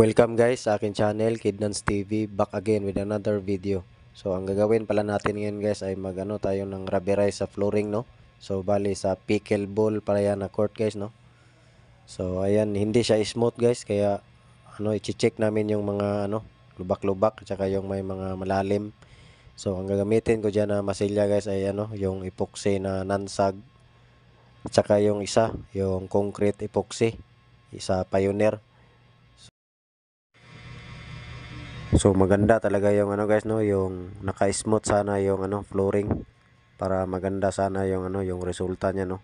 Welcome guys sa akin channel, Kidnans TV, back again with another video. So ang gagawin pala natin ngayon guys ay magano tayo ng rubberized sa flooring, no. So bali sa pickleball pala yan na court guys, no. So ayan, hindi siya smooth guys, kaya i-check namin yung mga lubak-lubak at saka yung may mga malalim. So ang gagamitin ko diyan na masilya guys ay yung epoxy na non-sag at saka yung isa, yung concrete epoxy, isa Pioneer. So maganda talaga yung guys, no, yung naka-smooth sana yung flooring para maganda sana yung yung resulta niya, no.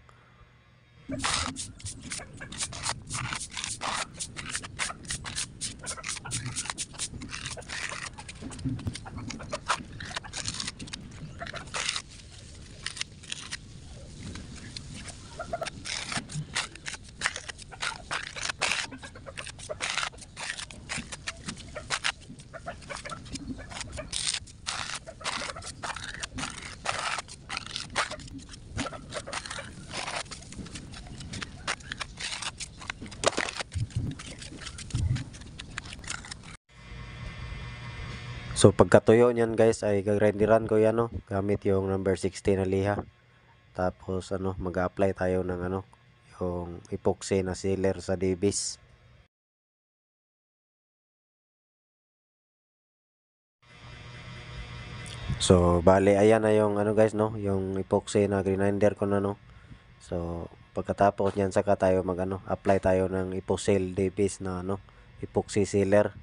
So pagkatuyo niyan guys ay gagrinderan ko yan, no, gamit yung number 60 na liha. Tapos mag-apply tayo ng yung epoxy na sealer sa Davis. So bali ayan na yung guys, no, yung epoxy na grinder ko na, no. So pagkatapos niyan saka tayo apply tayo ng Epoxyl Davis na epoxy sealer.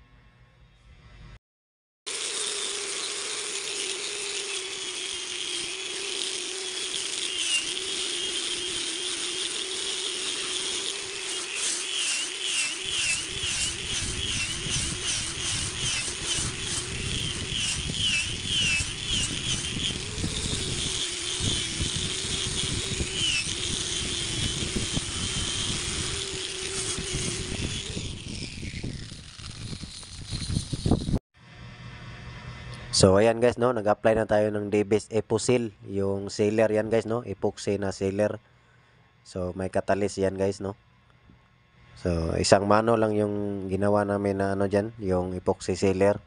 So ayan guys, no, nag-apply na tayo ng Davis Epoxyl, yung sealer yan guys, no, epoxy na sealer. So may catalyst yan guys, no. So isang mano lang yung ginawa namin na diyan, yung epoxy sealer.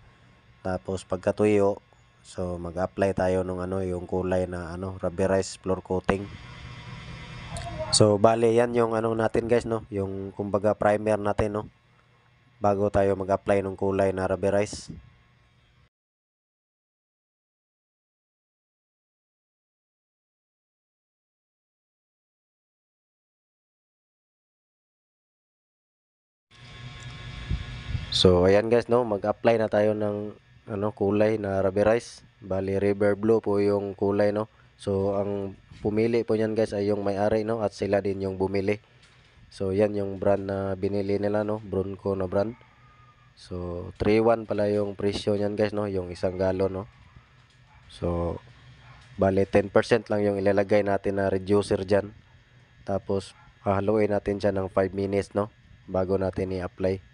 Tapos pagkatuyo, so mag-apply tayo ng yung kulay na rubberized floor coating. So bale yan yung natin guys, no, yung kumbaga primer natin, no, bago tayo mag-apply ng kulay na rubberized. So ayan guys, no, mag-apply na tayo ng kulay na rubberized. Bali river blue po yung kulay, no. So ang pumili po niyan guys ay yung may-ari, no, at sila din yung bumili. So yan yung brand na binili nila, no, Bronco na brand. So 3.1 pala yung presyo niyan guys, no, yung isang galon, no. So bali 10% lang yung ilalagay natin na reducer diyan. Tapos haluin natin siya ng 5 minutes, no, bago natin i-apply.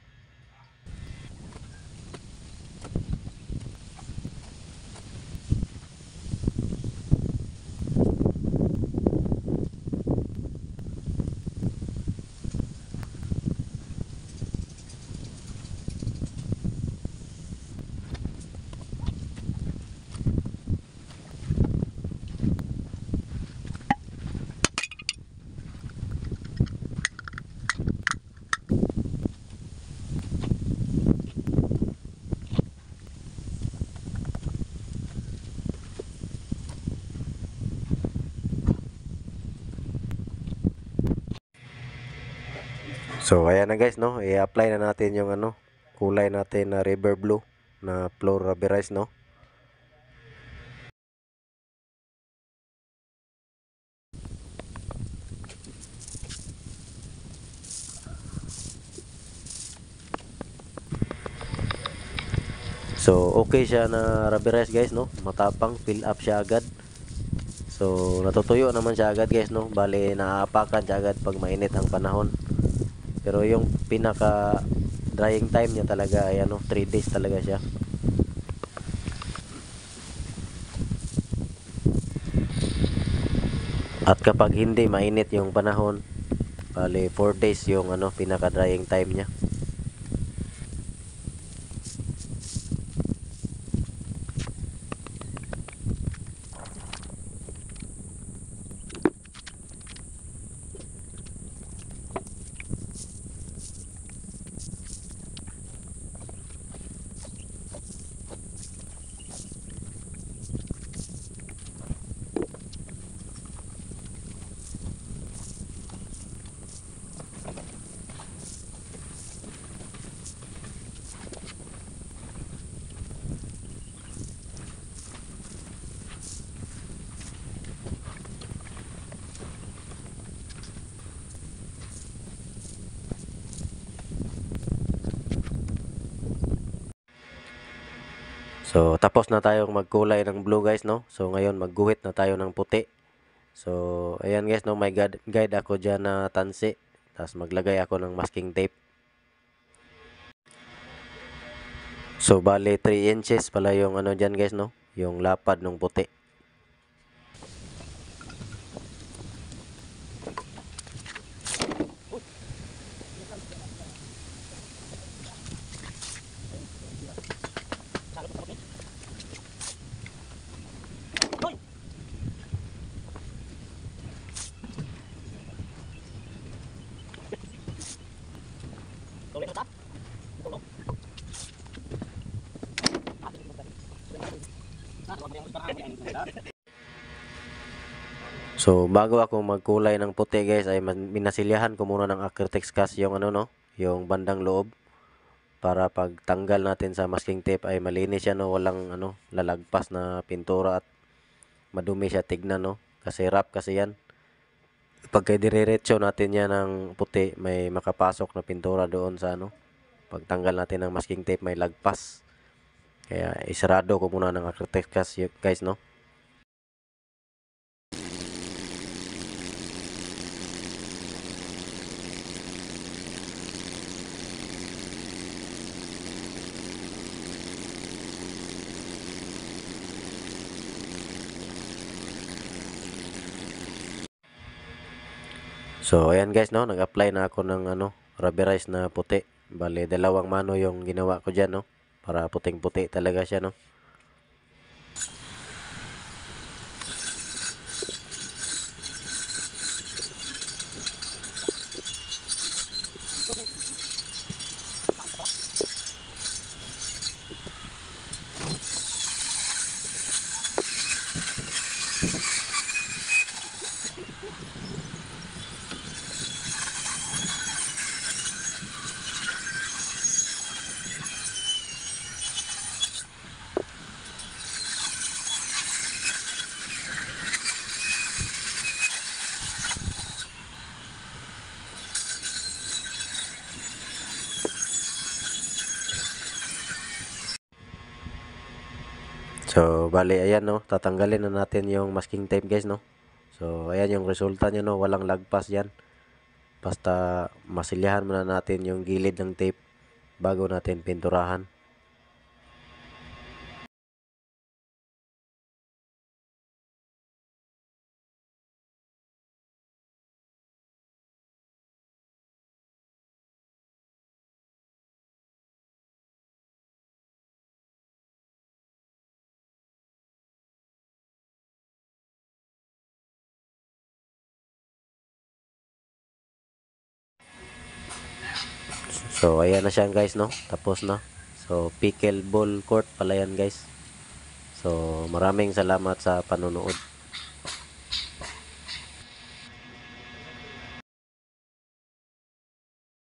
So ayan na guys, no, i-apply na natin yung kulay natin na river blue na floor rubberized, no. So okay siya na rubberized guys, no, matapang, fill up siya agad. So natutuyo naman siya agad guys, no, bali naaapakan siya agad pag mainit ang panahon. Pero yung pinaka drying time niya talaga ay 3 days talaga siya. At kapag hindi mainit yung panahon, bali 4 days yung pinaka drying time niya. So, tapos na tayong magkulay ng blue guys, no? So, ngayon magguhit na tayo ng puti. So, ayan guys, no? May guide ako dyan na tansi. Tapos maglagay ako ng masking tape. So, bali 3 inches pala yung ano dyan guys, no? Yung lapad ng puti. So, bago ako magkulay ng puti guys, ay minasilyahan ko muna ng Acrytex cast yung ano no, yung bandang loob. Para pag tanggal natin sa masking tape ay malinis siya no, walang ano, lalagpas na pintura at madumi siya tignan no. Kasi wrap kasi yan. Pagka diretso natin yan ng puti, may makapasok na pintura doon sa ano. Pag tanggal natin ng masking tape may lagpas. Kaya isarado ko muna ng Acrytex cast guys no. So, ayan guys, no, nag-apply na ako ng ano, rubberized na puti. Bale, dalawang mano yung ginawa ko dyan, no, para puting-puti talaga siya, no. So, bali, ayan, no, tatanggalin na natin yung masking tape, guys, no. So, ayan yung resulta niya, no, walang lagpas yan. Basta masilyahan muna natin yung gilid ng tape bago natin pinturahan. So, ayan na siya, guys, no. Tapos na. So, pickleball court pala yan, guys. So, maraming salamat sa panonood.